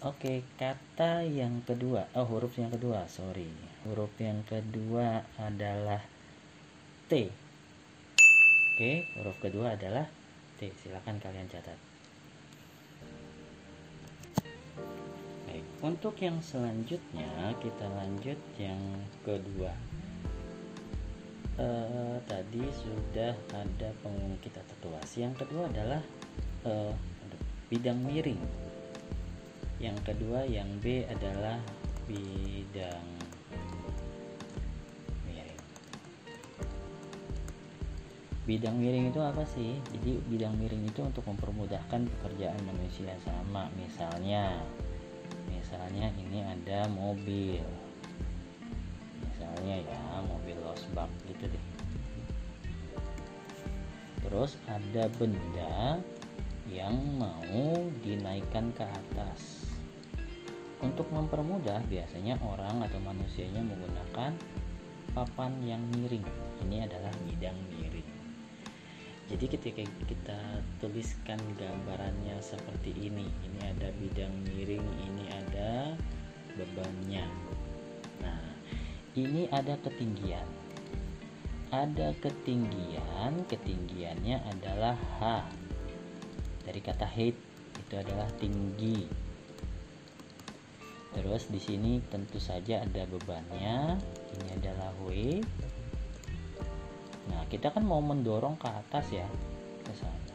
Oke, kata yang kedua, huruf yang kedua, sorry. Huruf yang kedua adalah T. Oke, huruf kedua adalah T. Silakan kalian catat. Baik, untuk yang selanjutnya kita lanjut yang kedua. Tadi sudah ada pengumum kita tertulis. Yang kedua adalah bidang miring. Yang kedua yang B adalah bidang miring. Bidang miring itu apa sih? Jadi bidang miring itu untuk mempermudahkan pekerjaan manusia. Sama misalnya ini ada mobil, misalnya ya mobil losbak gitu deh. Terus ada benda yang mau dinaikkan ke atas. Untuk mempermudah biasanya orang atau manusianya menggunakan papan yang miring. Ini adalah bidang miring. Jadi ketika kita tuliskan gambarannya seperti ini ada bidang miring, ini ada bebannya. Nah, ini ada ketinggian. Ada ketinggiannya adalah H. Dari kata height itu adalah tinggi. Terus di sini tentu saja ada bebannya, ini adalah W. Nah, kita kan mau mendorong ke atas ya, ke sana.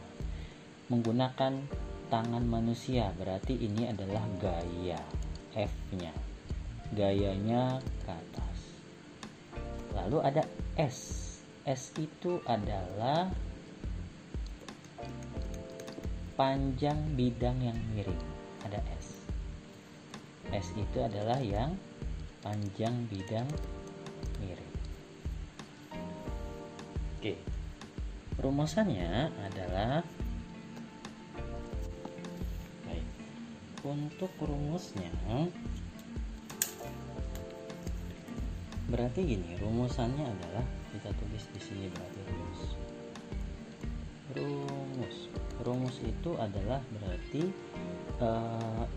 Menggunakan tangan manusia, berarti ini adalah gaya, F-nya. Gayanya ke atas. Lalu ada S. S itu adalah panjang bidang yang miring. Ada S. S itu adalah yang panjang bidang miring. Oke, rumusannya adalah baik. Untuk rumusnya berarti gini, rumusannya adalah kita tulis di sini berarti rumus itu adalah berarti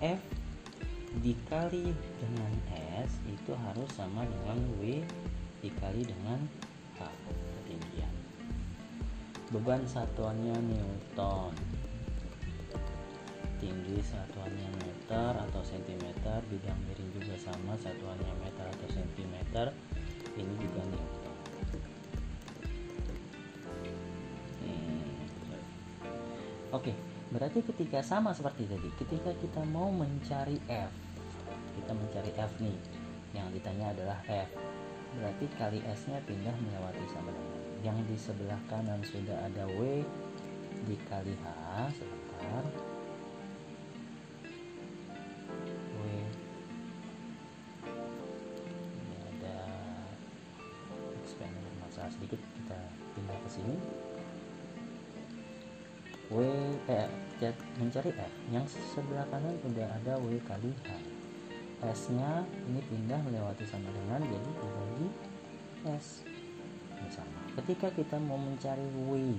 F dikali dengan S itu harus sama dengan W dikali dengan H, ketinggian. Beban satuannya Newton, tinggi satuannya meter atau sentimeter, bidang miring juga sama, satuannya meter atau sentimeter, ini juga Newton. Oke, berarti ketika sama seperti tadi, ketika kita mau mencari F, kita mencari F nih, yang ditanya adalah F, berarti kali S-nya pindah melewati sama dengan yang di sebelah kanan sudah ada W dikali H. Sebentar, W ini ada expander masalah sedikit, kita pindah ke sini. Mencari F yang sebelah kanan sudah ada W kali H. S-nya ini pindah melewati sama dengan, jadi dibagi S. Sama. Ketika kita mau mencari W,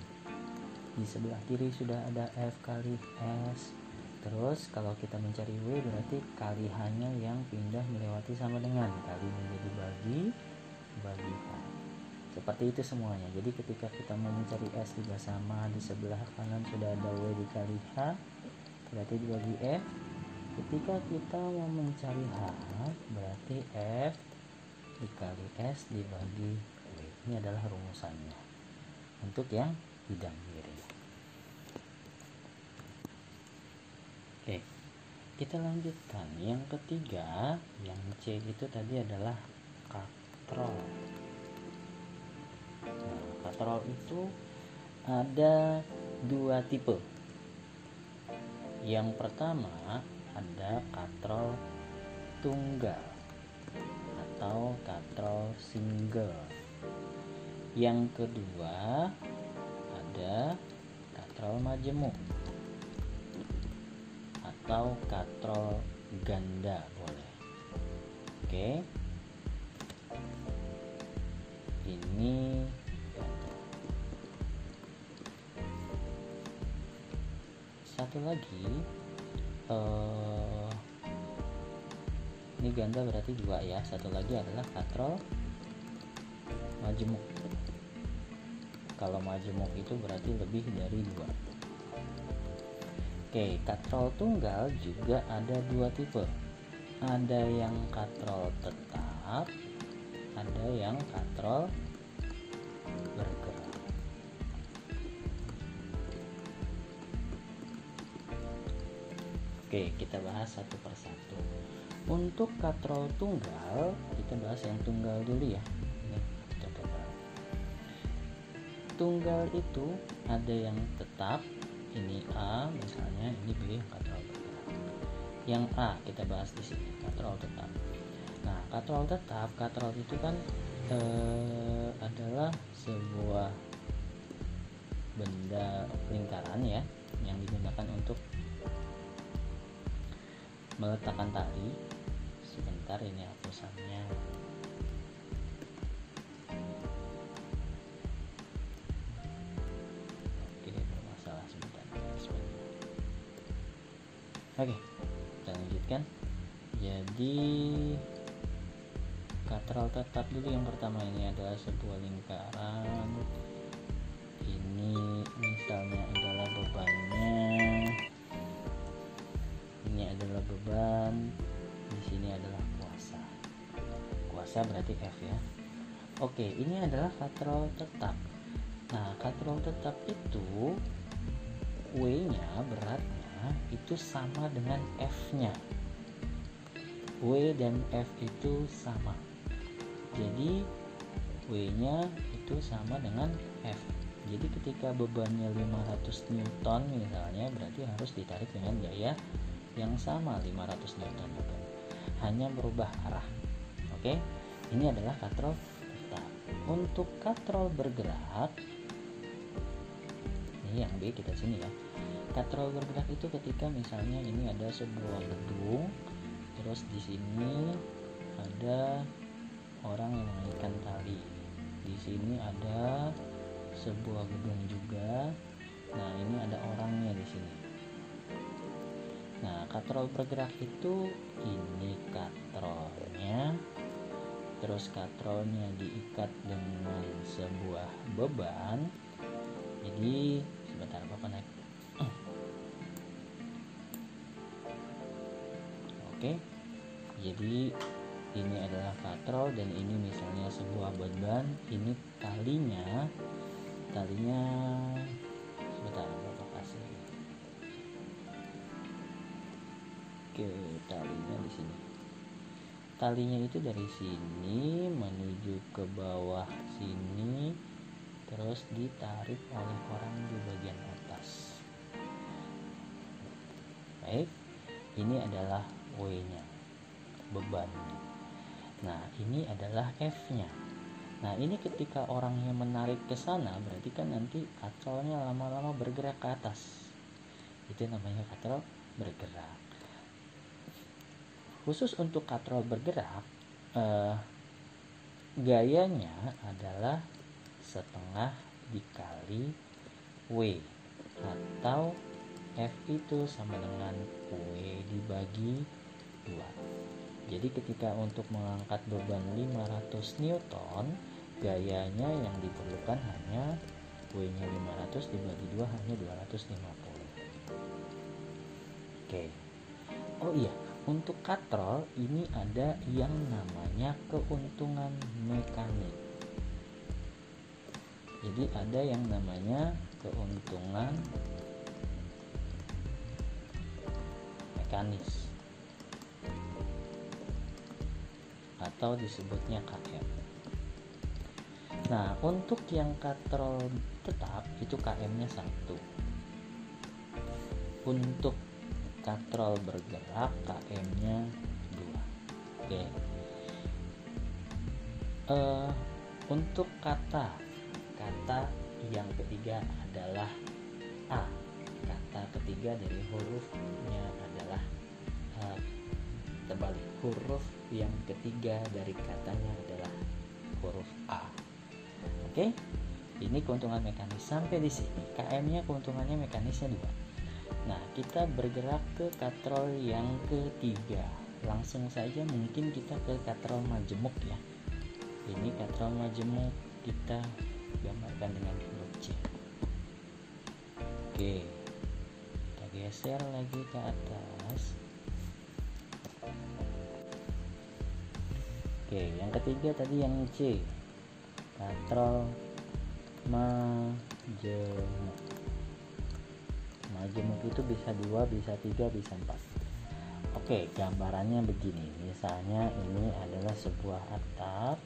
di sebelah kiri sudah ada F kali S. Terus kalau kita mencari W berarti kali H-nya yang pindah melewati sama dengan, kali menjadi bagi H. Seperti itu semuanya. Jadi ketika kita mau mencari S juga sama, di sebelah kanan sudah ada W dikali H, berarti dibagi F. Ketika kita mau mencari H, berarti F dikali S dibagi W. Ini adalah rumusannya untuk yang bidang miring. Oke, kita lanjutkan. Yang ketiga, yang C itu tadi adalah katrol. Nah, katrol itu ada dua tipe. Yang pertama ada katrol tunggal atau katrol single. Yang kedua ada katrol majemuk atau katrol ganda boleh. Oke. Ini satu lagi Ini ganda berarti 2 ya. Satu lagi adalah katrol majemuk. Kalau majemuk itu berarti lebih dari 2. Oke, katrol tunggal juga ada 2 tipe. Ada yang katrol tetap, ada yang katrol bergerak. Oke, kita bahas satu persatu. Untuk katrol tunggal, kita bahas yang tunggal dulu ya. Ini kita coba. Tunggal itu ada yang tetap, ini A misalnya, ini B katrol bergerak. Yang A kita bahas di sini, katrol tetap. Nah, katrol tetap, katrol itu kan adalah sebuah benda lingkaran ya, yang digunakan untuk meletakkan tali. Sebentar, ini hapusannya. Oke, bermasalah sebentar. Oke, kita lanjutkan. Jadi katrol tetap dulu yang pertama, ini adalah sebuah lingkaran. Ini misalnya adalah bebannya. Ini adalah beban, di sini adalah kuasa. Kuasa berarti F ya. Oke, ini adalah katrol tetap. Nah, katrol tetap itu W-nya, beratnya itu sama dengan F-nya. W dan F itu sama. Jadi W-nya itu sama dengan F. Jadi ketika bebannya 500 Newton misalnya, berarti harus ditarik dengan gaya yang sama, 500 Newton juga. Hanya berubah arah. Oke, ini adalah katrol tetap. Untuk katrol bergerak, ini yang B kita sini ya. Katrol bergerak itu ketika misalnya ini ada sebuah gedung, terus di sini ada orang yang mengikat tali. Di sini ada sebuah gedung juga. Nah, ini ada orangnya di sini. Nah, katrol bergerak itu ini katrolnya, terus katrolnya diikat dengan sebuah beban. Jadi sebentar, Bapak naik. Oke, jadi ini adalah katrol dan ini misalnya sebuah beban. Ini talinya sebentar, Bapak kasih. Oke, talinya di sini. Talinya itu dari sini menuju ke bawah sini, terus ditarik oleh orang di bagian atas. Baik, ini adalah W-nya, bebannya. Nah, ini adalah F-nya. Nah, ini ketika orangnya menarik ke sana, berarti kan nanti katrolnya lama-lama bergerak ke atas. Itu namanya katrol bergerak. Khusus untuk katrol bergerak, gayanya adalah setengah dikali W, atau F itu sama dengan W dibagi 2. Jadi ketika untuk mengangkat beban 500 Newton, gayanya yang diperlukan hanya W-nya 500 dibagi 2 hanya 250. Oke. Oh iya, untuk katrol ini ada yang namanya keuntungan mekanik. Jadi ada yang namanya keuntungan mekanis atau disebutnya KM. Nah, untuk yang katrol tetap itu KM-nya 1. Untuk katrol bergerak KM-nya 2. Oke. Untuk kata yang ketiga adalah A. Kata ketiga dari hurufnya adalah terbalik. Huruf yang ketiga dari katanya adalah huruf A. Oke. Ini keuntungan mekanis sampai di sini. KM-nya keuntungannya mekanisnya 2. Nah, kita bergerak ke katrol yang ketiga, langsung saja mungkin kita ke katrol majemuk ya. Ini katrol majemuk kita gambarkan dengan huruf C. Oke, kita geser lagi ke atas. Oke, yang ketiga tadi yang C, katrol majemuk. Majemuk itu bisa 2, bisa 3, bisa 4. Oke, gambarannya begini. Misalnya ini adalah sebuah atap.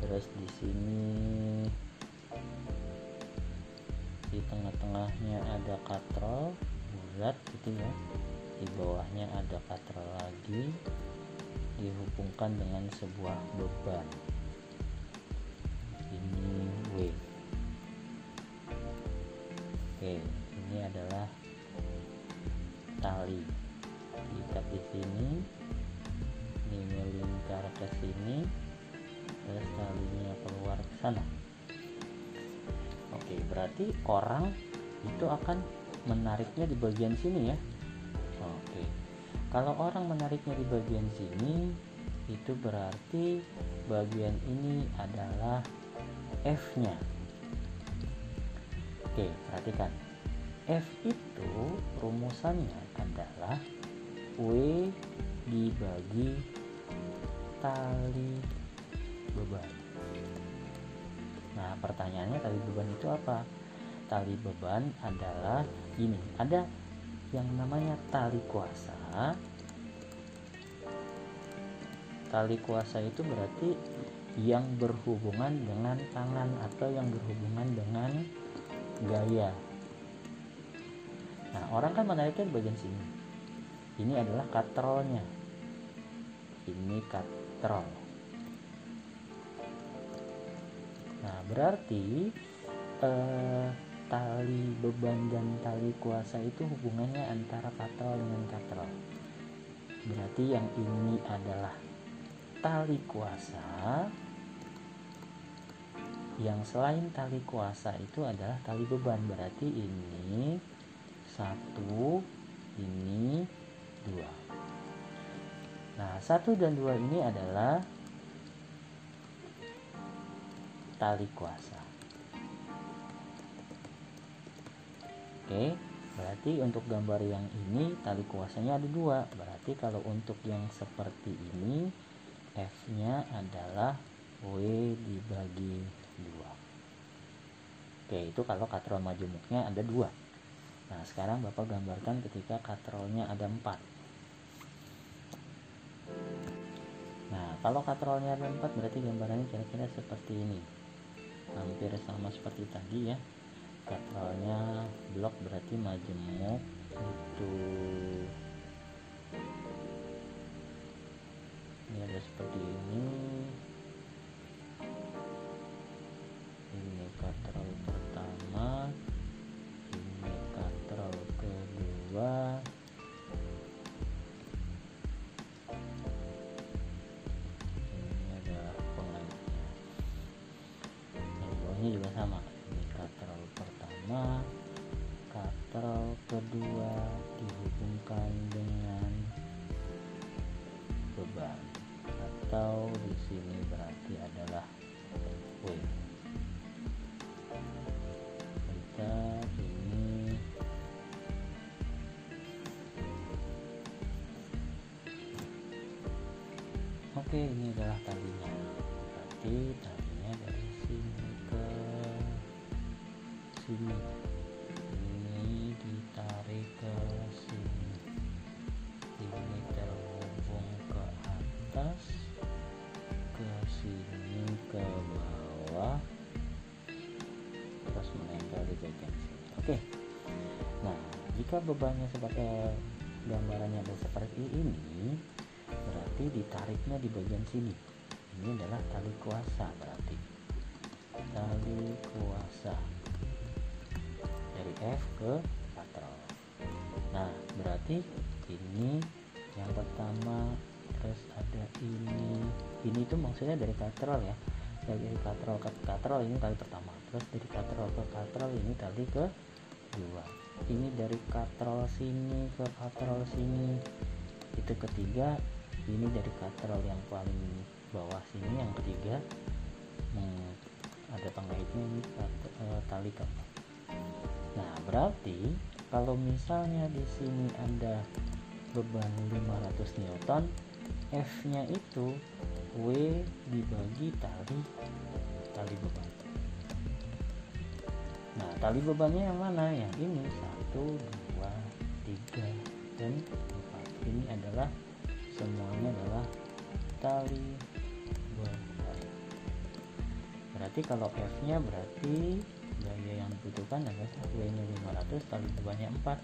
Terus di sini di tengah-tengahnya ada katrol bulat gitu ya. Di bawahnya ada katrol lagi, dihubungkan dengan sebuah beban. Ini W. Oke, ini adalah tali diikat di sini, ini melingkar ke sini, terus talinya keluar ke sana. Oke, berarti orang itu akan menariknya di bagian sini ya. Oke, kalau orang menariknya di bagian sini, itu berarti bagian ini adalah F-nya. Oke, perhatikan. F itu rumusannya adalah W dibagi tali beban. Nah, pertanyaannya tali beban itu apa? Tali beban adalah ini. Ada yang namanya tali kuasa. Tali kuasa itu berarti yang berhubungan dengan tangan atau yang berhubungan dengan gaya. Nah, orang kan menariknya di bagian sini. Ini adalah katrolnya. Ini katrol. Nah, berarti tali beban dan tali kuasa itu hubungannya antara katrol dengan katrol. Berarti yang ini adalah tali kuasa. Yang selain tali kuasa itu adalah tali beban. Berarti ini 1, ini 2. Nah, 1 dan 2 ini adalah tali kuasa. Oke, berarti untuk gambar yang ini tali kuasanya ada 2. Berarti kalau untuk yang seperti ini, F-nya adalah W dibagi 2. Oke, itu kalau katrol majemuknya ada 2. Nah, sekarang Bapak gambarkan ketika katrolnya ada 4. Nah, kalau katrolnya ada 4 berarti gambarannya kira-kira seperti ini. Hampir sama seperti tadi ya. Katrolnya blok berarti majemuk itu. Ini ada seperti ini. Ini katrol pertama, ini katrol kedua, ini adalah pengaitnya. Yang bawahnya juga sama. Ini katrol pertama, katrol kedua dihubungkan dengan beban, atau di sini berarti adalah W. Ini oke, ini adalah talinya. Berarti talinya dari sini ke sini, ini ditarik ke sini, ini terhubung ke atas, ke sini ke bawah, terus menempel di bagian sini. Oke. Nah, jika bebannya sebagai gambarannya ada seperti ini, berarti ditariknya di bagian sini. Ini adalah tali kuasa, berarti tali kuasa dari F ke katrol. Nah, berarti ini yang pertama, terus ada ini itu maksudnya dari katrol ya. Dari katrol ke katrol ini tali pertama, terus dari katrol ke katrol ini tali kedua. Ini dari katrol sini ke katrol sini itu ketiga, ini dari katrol yang paling bawah sini, yang ketiga ada pengaitnya, ini tali keempat. Nah, berarti kalau misalnya di sini ada beban 500 Newton, F-nya itu W dibagi tali beban. Nah, tali bebannya yang mana? Yang ini 1, 2, 3, dan 4. Ini adalah semuanya adalah tali beban. Berarti kalau F-nya berarti gaya yang dibutuhkan adalah W-nya 500, tali bebannya 4.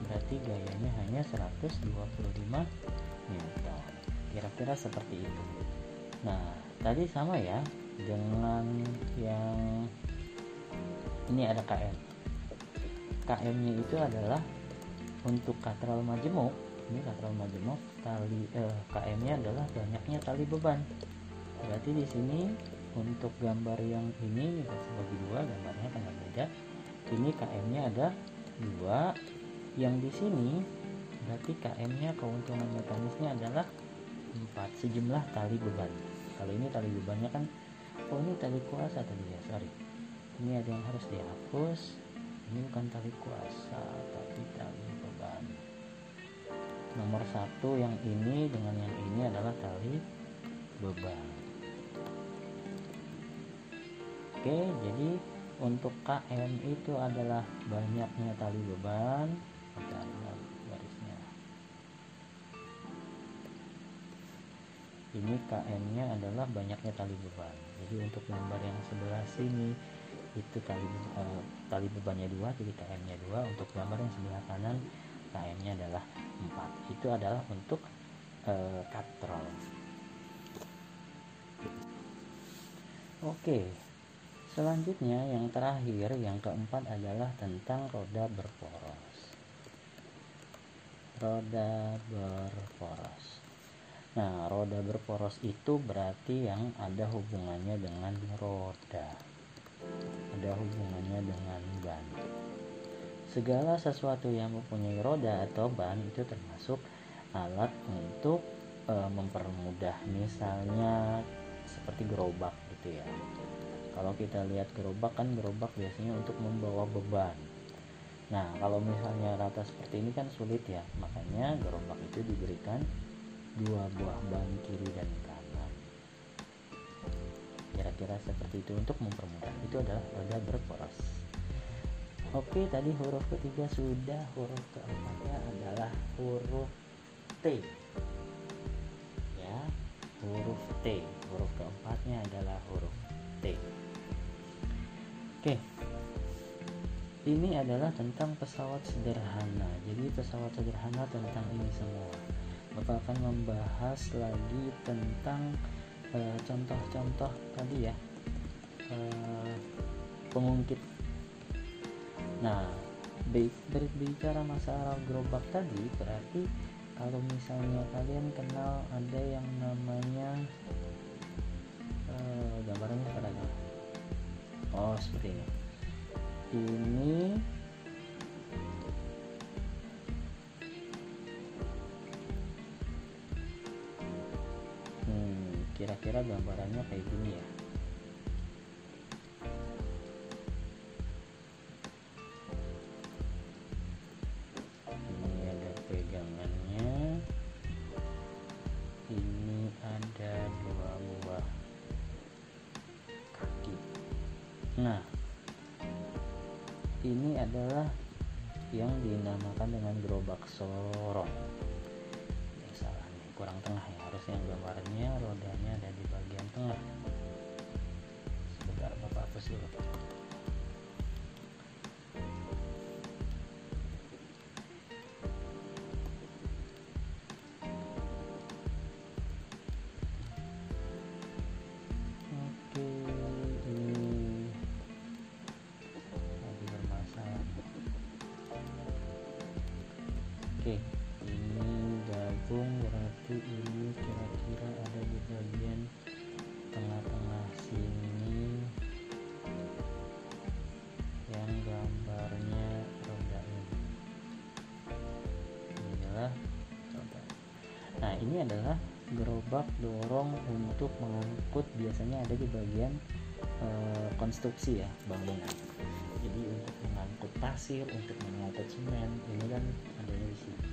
Berarti gayanya hanya 125 Newton. Kira-kira seperti itu. Nah, tadi sama ya dengan yang ini ada KM. KM-nya itu adalah untuk katrol majemuk. Ini katrol majemuk, tali KM-nya adalah banyaknya tali beban. Berarti di sini untuk gambar yang ini dibagi dua, gambarnya kan beda. Ini KM-nya ada 2. Yang di sini berarti KM-nya, keuntungan mekanisnya adalah 4, sejumlah tali beban. Kalau ini tali bebannya kan, ini tali kuasa tadi ya, sorry. Ini ada yang harus dihapus. Ini bukan tali kuasa tapi tali beban. Nomor 1 yang ini dengan yang ini adalah tali beban. Oke, jadi untuk KM itu adalah banyaknya tali beban. Kita lihat garisnya. Ini KM-nya adalah banyaknya tali beban. Jadi untuk gambar yang sebelah sini itu tali bebannya 2, jadi KM-nya 2. Untuk gambar yang sebelah kanan KM-nya adalah 4. Itu adalah untuk katrol. Oke. Selanjutnya yang terakhir, yang keempat adalah tentang roda berporos. Roda berporos. Nah, roda berporos itu berarti yang ada hubungannya dengan roda, ada hubungannya dengan ban. Segala sesuatu yang mempunyai roda atau ban itu termasuk alat untuk mempermudah, misalnya seperti gerobak gitu ya. Kalau kita lihat gerobak kan, gerobak biasanya untuk membawa beban. Nah, kalau misalnya rata seperti ini kan sulit ya, makanya gerobak itu diberikan 2 buah ban kiri dan kanan. Kira-kira seperti itu untuk mempermudah. Itu adalah roda berporos. Oke, tadi huruf ketiga sudah, huruf keempatnya adalah huruf T. Ya, huruf T. Huruf keempatnya adalah huruf T. Oke, ini adalah tentang pesawat sederhana. Jadi pesawat sederhana tentang ini semua. Bapak akan membahas lagi tentang contoh-contoh tadi ya, pengungkit. Nah, berbicara masalah gerobak tadi, berarti kalau misalnya kalian kenal ada yang namanya gambarannya seperti apa? Oh, seperti ini. Kira-kira gambarannya kayak gini ya. Ini ada pegangannya. Ini ada 2 buah kaki. Nah, ini adalah yang dinamakan dengan gerobak sorong. Ini salah nih, kurang tengah ya. Harusnya gambarnya rodanya ada di bagian tengah. Sebentar, Bapak hapus dulu. Oke, ini gabung, berarti ini kira-kira ada di bagian tengah-tengah sini yang gambarnya roda ini. Inilah roda. Nah, ini adalah gerobak dorong untuk mengangkut, biasanya ada di bagian konstruksi ya, bangunan. Jadi untuk mengangkut pasir, untuk mengangkut semen, ini kan adanya di sini.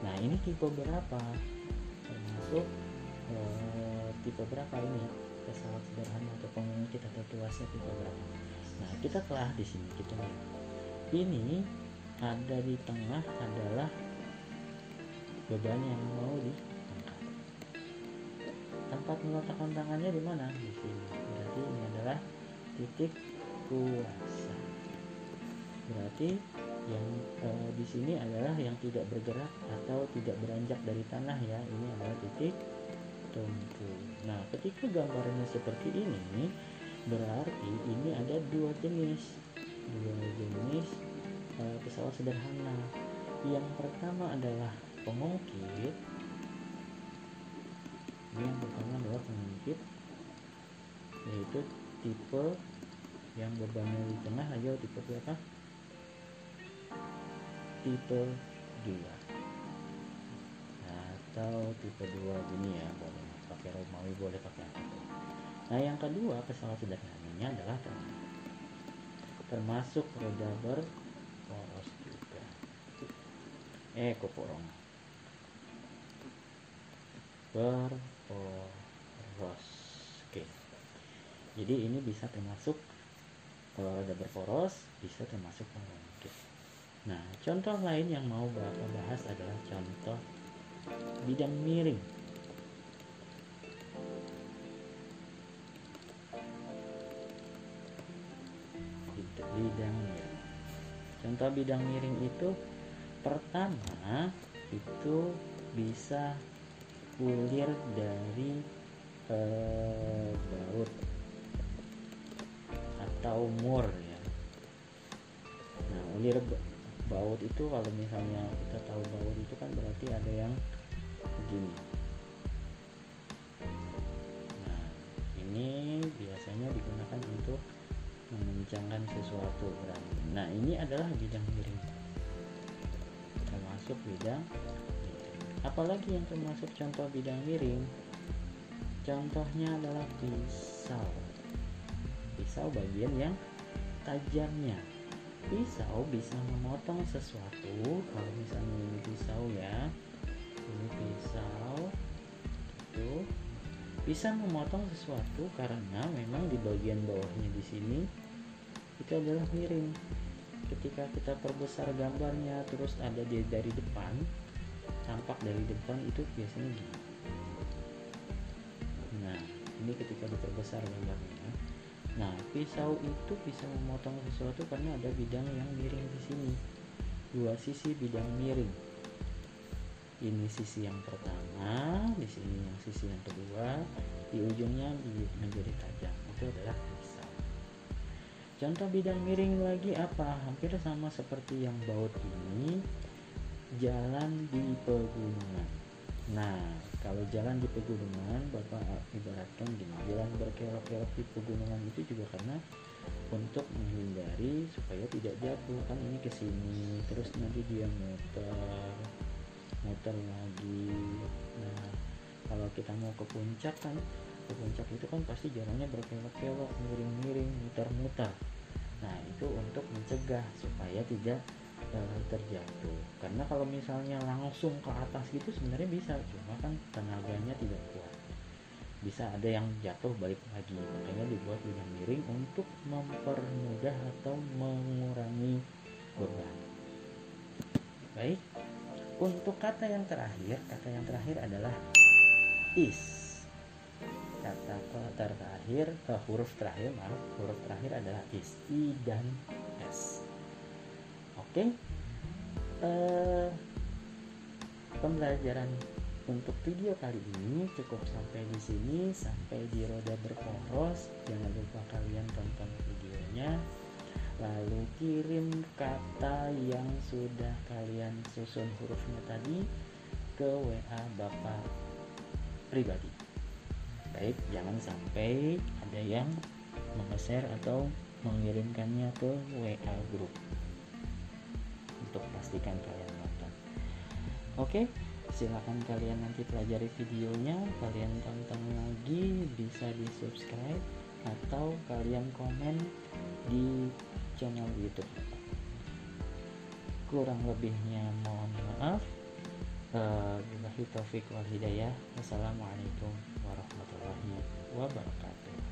Nah, ini tipe berapa? Termasuk tipe berapa ini? Pesawat sederhana atau pengungkit atau tuasnya tipe berapa? Nah, kita telah di sini kita lihat. Ini ada di tengah adalah beban yang mau diangkat. Tempat meletakkan tangannya di mana? Di sini. Berarti ini adalah titik kuasa. Berarti yang di sini adalah yang tidak bergerak atau tidak beranjak dari tanah ya. Ini adalah titik tumpu. Nah, ketika gambarnya seperti ini, berarti ini ada dua jenis pesawat sederhana. Yang pertama adalah pengungkit. Yang pertama adalah pengungkit, yaitu tipe yang bebannya di tengah aja, tipe berapa? Tipe 2 atau tipe 2 gini ya, boleh pakai Romawi, boleh pakai apa. Nah, yang kedua pesawat sederhananya adalah termasuk roda berporos juga. Koporong berporos. Oke. Jadi ini bisa termasuk, kalau roda berporos bisa termasuk pengungkit. Nah, contoh lain yang mau Bapak bahas adalah contoh bidang miring. Bidang miring. Contoh bidang miring itu pertama itu bisa ulir dari baut atau mur ya. Nah, ulir baut itu kalau misalnya kita tahu baut itu kan berarti ada yang begini. Nah, ini biasanya digunakan untuk mengencangkan sesuatu berarti. Nah, ini adalah bidang miring, termasuk bidang miring. Apalagi yang termasuk contoh bidang miring? Contohnya adalah pisau. Pisau bagian yang tajamnya. Pisau bisa memotong sesuatu. Kalau misalnya ini pisau ya, ini pisau itu bisa memotong sesuatu karena memang di bagian bawahnya di sini itu adalah miring. Ketika kita perbesar gambarnya, terus ada dari depan, tampak dari depan itu biasanya gini. Nah, ini ketika diperbesar gambarnya. Nah, pisau itu bisa memotong sesuatu karena ada bidang yang miring di sini. Dua sisi bidang miring. Ini sisi yang pertama, di sini yang sisi yang kedua, di ujungnya menjadi tajam. Itu adalah pisau. Contoh bidang miring lagi apa? Hampir sama seperti yang baut ini, jalan di pegunungan. Nah, kalau jalan di pegunungan, Bapak ibaratkan gini, jalan berkelok-kelok di pegunungan itu juga karena untuk menghindari supaya tidak jatuh. Kan ini ke sini, terus nanti dia muter lagi. Nah, kalau kita mau ke puncak kan, ke puncak itu kan pasti jalannya berkelok-kelok, miring-miring, muter-muter. Nah, itu untuk mencegah supaya tidak terjatuh. Karena kalau misalnya langsung ke atas gitu sebenarnya bisa, cuma kan tenaganya tidak kuat, bisa ada yang jatuh balik lagi. Makanya dibuat bidang miring untuk mempermudah atau mengurangi beban. Baik, untuk kata yang terakhir adalah is. Huruf terakhir adalah is, i dan s. Oke. Pembelajaran untuk video kali ini cukup sampai di sini, sampai di roda berporos. Jangan lupa kalian tonton videonya, lalu kirim kata yang sudah kalian susun hurufnya tadi ke WA Bapak pribadi. Baik, jangan sampai ada yang meng-share atau mengirimkannya ke WA grup, untuk pastikan kalian nonton. Oke, Silakan kalian nanti pelajari videonya, kalian tonton lagi, bisa di subscribe atau kalian komen di channel YouTube. Kurang lebihnya mohon maaf. Wabillahi taufik wal hidayah. Wassalamualaikum warahmatullahi wabarakatuh.